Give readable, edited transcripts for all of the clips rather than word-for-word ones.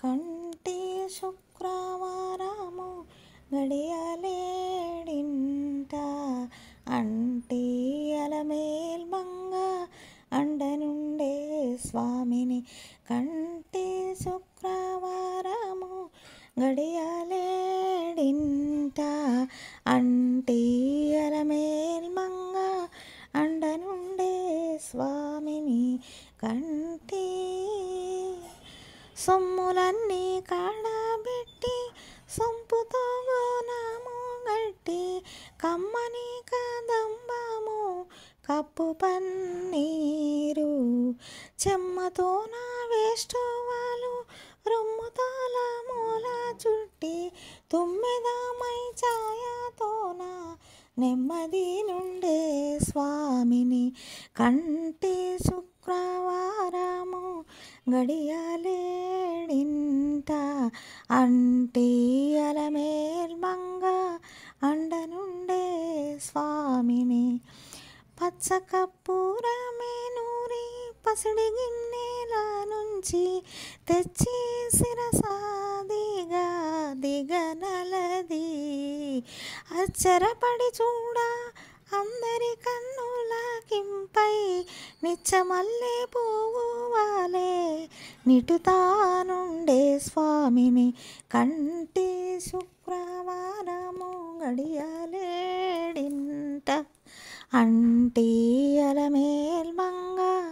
కంటి శుక్రవారము గడియలేడింట అంటి అలమేల్మంగ అండనుండే స్వామిని. కంటి శుక్రవారము గడియలేడింట అంటి అలమేల్మంగ అండనుండే స్వామిని. కంటి సొమ్ములన్నీ కాడబెట్టి సొంపుతో గోనము గట్టి కమ్మని కదంబము కప్పు పన్నీరు చెమ్మతో నా వేష్టవాలు రొమ్ముతాల మూల చుట్టి తుమ్మెదమై ఛాయతోన నెమ్మది నుండే స్వామిని. కంటి శుక్రవారము గడియలేడింట అంటి అలమేల్మంగ అండనుండే స్వామిని. పచ్చకర్పూరమే నూరి పసిడి గిన్నెల నుంచి తెచ్చి శిరసాదిగా దిగనలది అచ్చరపడి చూడ అందరి కన్నులకింపై నిచ్చమల్లె పువ్వు వాలే నిటుతానుండే స్వామిని. కంటి శుక్రవారము గడియలేడింట అంటి అలమేల్మంగ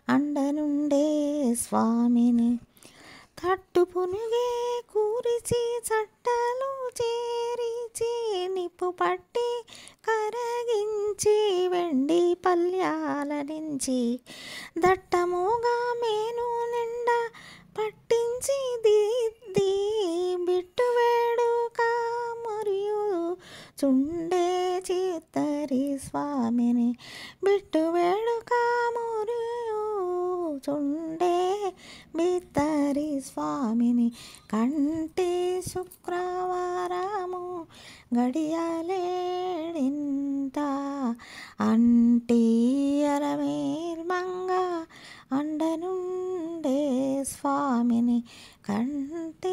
అండనుండే స్వామిని. తట్టు పునుగే కూరిచి చట్టలు చేరిచి నిప్పు పట్టి కరగించి వెండి పల్యాల నుంచి దట్టముగా మేను నిండా పట్టించి దిద్ది బిట్టు వేడుక మరియు చుండే చిత్తరి స్వామిని. బిట్టు వేడుక మరియు చుండే బిత్తరి స్వామిని. కంటి శుక్రవారము గడియలేడింట అంటి అలమేల్మంగ అండనుండే స్వామిని. కంటి